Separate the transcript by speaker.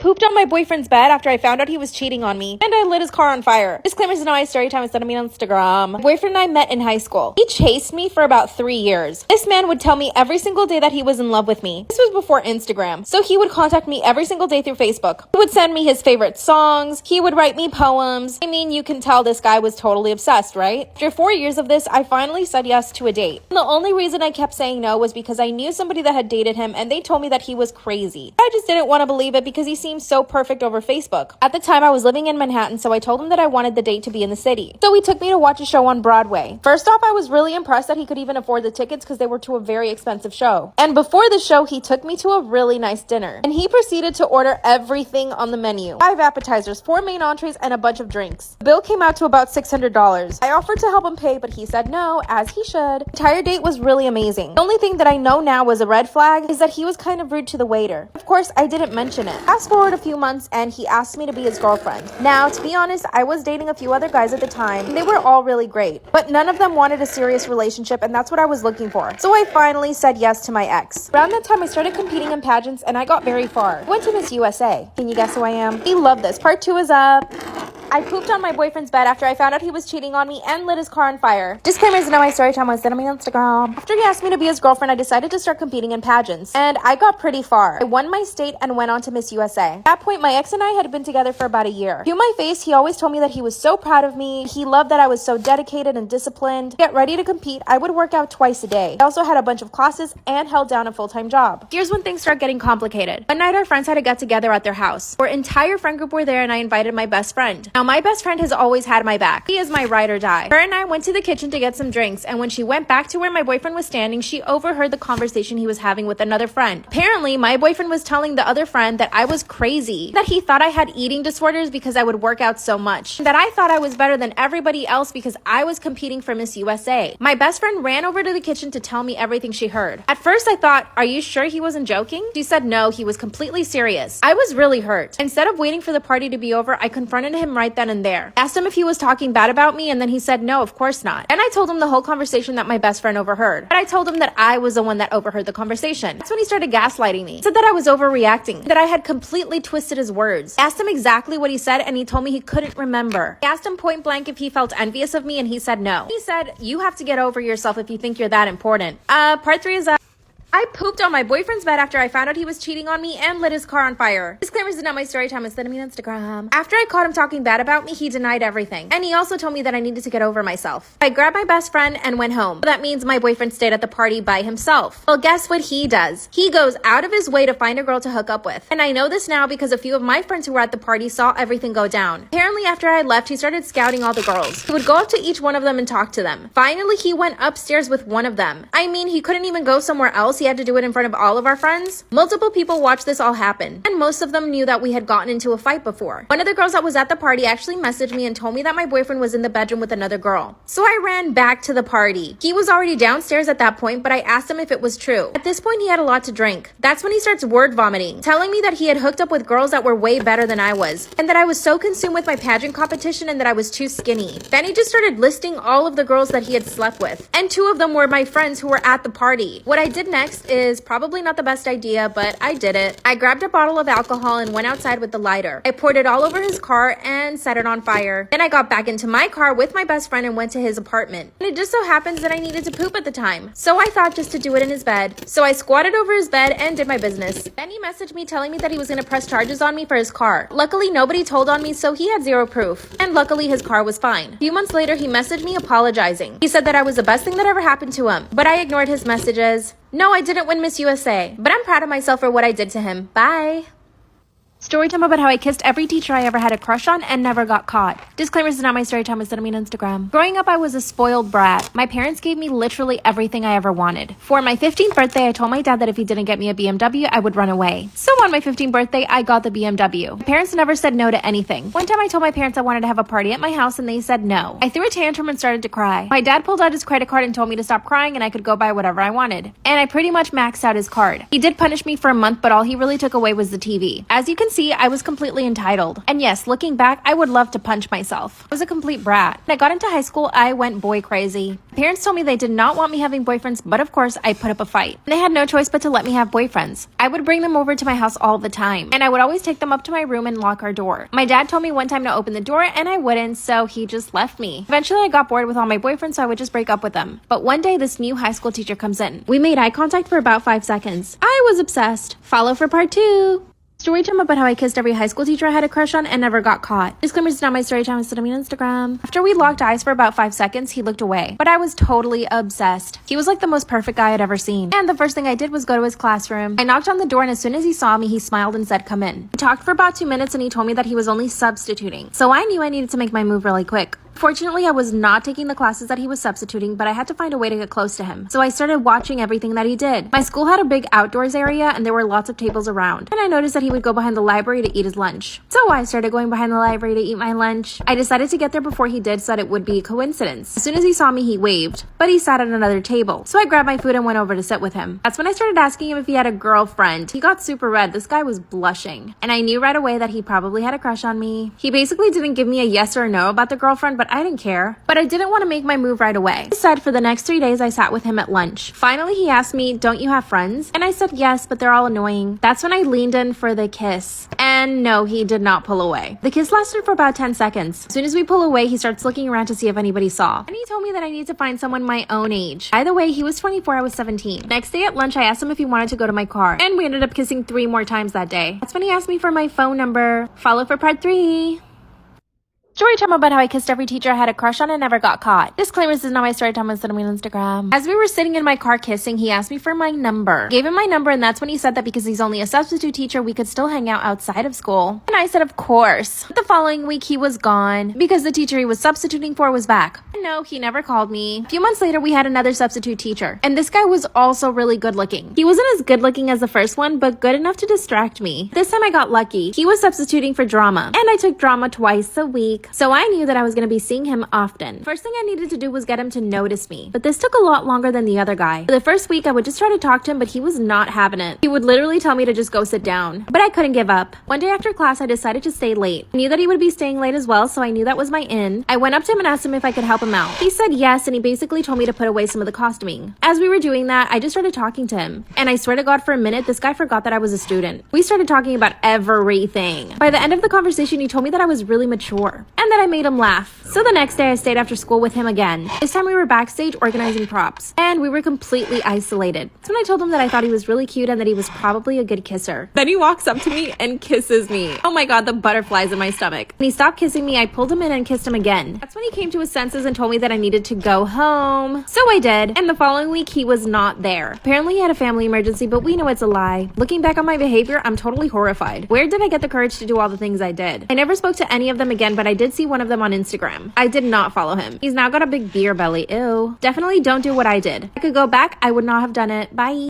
Speaker 1: pooped on my boyfriend's bed after I found out he was cheating on me, and I lit his car on fire. Disclaimers is not my story time. It's sent me on Instagram. My boyfriend and I met in high school. He chased me for about 3 years. This man would tell me every single day that he was in love with me. This was before Instagram, so he would contact me every single day through Facebook. He would send me his favorite songs. He would write me poems. I mean, you can tell this guy was totally obsessed, right? After 4 years of this, I finally said yes to a date. And the only reason I kept saying no was because I knew somebody that had dated him, and they told me that he was crazy. I just didn't want to believe it because he seemed so perfect over Facebook. At the time, I was living in Manhattan, so I told him that I wanted the date to be in the city. So he took me to watch a show on Broadway. First off, I was really impressed that he could even afford the tickets because they were to a very expensive show. And before the show, he took me to a really nice dinner. And he proceeded to order everything on the menu. 5 appetizers, 4 main entrees, and a bunch of drinks. The bill came out to about $600. I offered to help him pay, but he said no, as he should. The entire date was really amazing. The only thing that I know now was a red flag is that he was kind of rude to the waiter. Of course, I didn't mention it. Fast forward a few months and he asked me to be his girlfriend. Now, to be honest, I was dating a few other guys at the time, and they were all really great, but none of them wanted a serious relationship, and that's what I was looking for. So I finally said yes to my ex. Around that time, I started competing in pageants, and I got very far. I went to Miss USA. Can you guess who I am? He loved this. Part 2 is up. I pooped on my boyfriend's bed after I found out he was cheating on me and lit his car on fire. Disclaimers is not my story time. I sent him on Instagram. After he asked me to be his girlfriend, I decided to start competing in pageants, and I got pretty far. I won my state and went on to Miss USA. At that point, my ex and I had been together for about a year. To my face, he always told me that he was so proud of me. He loved that I was so dedicated and disciplined. To get ready to compete, I would work out twice a day. I also had a bunch of classes and held down a full-time job. Here's when things start getting complicated. One night, our friends had a get-together at their house. Our entire friend group were there, and I invited my best friend. Now, my best friend has always had my back. He is my ride or die. Her and I went to the kitchen to get some drinks, and when she went back to where my boyfriend was standing, she overheard the conversation he was having with another friend. Apparently, my boyfriend was telling the other friend that I was crazy, that he thought I had eating disorders because I would work out so much, that I thought I was better than everybody else because I was competing for Miss USA. My best friend ran over to the kitchen to tell me everything she heard. At first, I thought, are you sure he wasn't joking? She said no, he was completely serious. I was really hurt. Instead of waiting for the party to be over, I confronted him right then and there. Asked him if he was talking bad about me, and then he said no, of course not. And I told him the whole conversation that my best friend overheard. But I told him that I was the one that overheard the conversation. That's when he started gaslighting me. He said that I was overreacting, that I had completely twisted his words. I asked him exactly what he said, and he told me he couldn't remember. I asked him point blank if he felt envious of me, and he said no. He said, you have to get over yourself if you think you're that important. Part 3 is I pooped on my boyfriend's bed after I found out he was cheating on me and lit his car on fire. Disclaimers is not my story time. It's sent me on Instagram. After I caught him talking bad about me, he denied everything. And he also told me that I needed to get over myself. I grabbed my best friend and went home. That means my boyfriend stayed at the party by himself. Well, guess what he does? He goes out of his way to find a girl to hook up with. And I know this now because a few of my friends who were at the party saw everything go down. Apparently, after I left, he started scouting all the girls. He would go up to each one of them and talk to them. Finally, he went upstairs with one of them. I mean, he couldn't even go somewhere else. He had to do it in front of all of our friends. Multiple people watched this all happen, and most of them knew that we had gotten into a fight before. One of the girls that was at the party actually messaged me and told me that my boyfriend was in the bedroom with another girl. So I ran back to the party. He was already downstairs at that point, but I asked him if it was true. At this point, he had a lot to drink. That's when he starts word vomiting, telling me that he had hooked up with girls that were way better than I was, and that I was so consumed with my pageant competition and that I was too skinny. Then he just started listing all of the girls that he had slept with, and 2 of them were my friends who were at the party. What I did next is probably not the best idea, but I did it. I grabbed a bottle of alcohol and went outside with the lighter. I poured it all over his car and set it on fire. Then I got back into my car with my best friend and went to his apartment. And it just so happens that I needed to poop at the time, so I thought just to do it in his bed. So I squatted over his bed and did my business. Then he messaged me telling me that he was going to press charges on me for his car. Luckily, nobody told on me, so he had 0 proof. And luckily, his car was fine. A few months later, he messaged me apologizing. He said that I was the best thing that ever happened to him, but I ignored his messages. No, I didn't win Miss USA, but I'm proud of myself for what I did to him. Bye. Story time about how I kissed every teacher I ever had a crush on and never got caught. Disclaimers is not my story time. It's sent me on Instagram. Growing up, I was a spoiled brat. My parents gave me literally everything I ever wanted. For my 15th birthday, I told my dad that if he didn't get me a BMW, I would run away. So on my 15th birthday, I got the BMW. My parents never said no to anything. One time I told my parents I wanted to have a party at my house and they said no. I threw a tantrum and started to cry. My dad pulled out his credit card and told me to stop crying and I could go buy whatever I wanted. And I pretty much maxed out his card. He did punish me for a month, but all he really took away was the TV. As you can see, see, I was completely entitled. And yes, looking back, I would love to punch myself. I was a complete brat. When I got into high school, I went boy crazy. Parents told me they did not want me having boyfriends, but of course, I put up a fight. And they had no choice but to let me have boyfriends. I would bring them over to my house all the time, and I would always take them up to my room and lock our door. My dad told me one time to open the door, and I wouldn't, so he just left me. Eventually, I got bored with all my boyfriends, so I would just break up with them. But one day, this new high school teacher comes in. We made eye contact for about 5 seconds. I was obsessed. Follow for part 2. Story time about how I kissed every high school teacher I had a crush on and never got caught. Disclaimer, is not my story time, instead of me on Instagram. After we locked eyes for about 5 seconds, he looked away. But I was totally obsessed. He was like the most perfect guy I'd ever seen. And the first thing I did was go to his classroom. I knocked on the door, and as soon as he saw me, he smiled and said, "Come in." We talked for about 2 minutes, and he told me that he was only substituting. So I knew I needed to make my move really quick. Fortunately, I was not taking the classes that he was substituting, but I had to find a way to get close to him. So I started watching everything that he did. My school had a big outdoors area, and there were lots of tables around. And I noticed that he would go behind the library to eat his lunch. So I started going behind the library to eat my lunch. I decided to get there before he did so that it would be a coincidence. As soon as he saw me, he waved, but he sat at another table. So I grabbed my food and went over to sit with him. That's when I started asking him if he had a girlfriend. He got super red. This guy was blushing. And I knew right away that he probably had a crush on me. He basically didn't give me a yes or a no about the girlfriend, but I didn't care. But I didn't want to make my move right away. He said for the next 3 days I sat with him at lunch. Finally, he asked me, "Don't you have friends?" And I said yes, but they're all annoying. That's when I leaned in for the kiss. And no, he did not pull away. The kiss lasted for about 10 seconds. As soon as we pull away, he starts looking around to see if anybody saw. And he told me that I need to find someone my own age. By the way, he was 24, I was 17. Next day at lunch, I asked him if he wanted to go to my car. And we ended up kissing 3 more times that day. That's when he asked me for my phone number. Follow for part 3. Story time about how I kissed every teacher I had a crush on and never got caught. Disclaimer, this is not my story time, instead of me on Instagram. As we were sitting in my car kissing, he asked me for my number. Gave him my number, and that's when he said that because he's only a substitute teacher, we could still hang out outside of school. And I said, of course. But the following week, he was gone because the teacher he was substituting for was back. And no, he never called me. A few months later, we had another substitute teacher. And this guy was also really good looking. He wasn't as good looking as the first one, but good enough to distract me. This time I got lucky. He was substituting for drama. And I took drama twice a week. So I knew that I was going to be seeing him often. First thing I needed to do was get him to notice me. But this took a lot longer than the other guy. For the first week, I would just try to talk to him, but he was not having it. He would literally tell me to just go sit down. But I couldn't give up. One day after class, I decided to stay late. I knew that he would be staying late as well, so I knew that was my in. I went up to him and asked him if I could help him out. He said yes, and he basically told me to put away some of the costuming. As we were doing that, I just started talking to him. And I swear to God, for a minute, this guy forgot that I was a student. We started talking about everything. By the end of the conversation, he told me that I was really mature and that I made him laugh. So the next day, I stayed after school with him again. This time we were backstage organizing props, and we were completely isolated. That's when I told him that I thought he was really cute and that he was probably a good kisser. Then he walks up to me and kisses me. Oh my God, the butterflies in my stomach. When he stopped kissing me, I pulled him in and kissed him again. That's when he came to his senses and told me that I needed to go home. So I did, and the following week, he was not there. Apparently, he had a family emergency, but we know it's a lie. Looking back on my behavior, I'm totally horrified. Where did I get the courage to do all the things I did? I never spoke to any of them again, but I did see one of them on Instagram. I did not follow him. He's now got a big beer belly. Ew. Definitely don't do what I did. If I could go back, I would not have done it. Bye.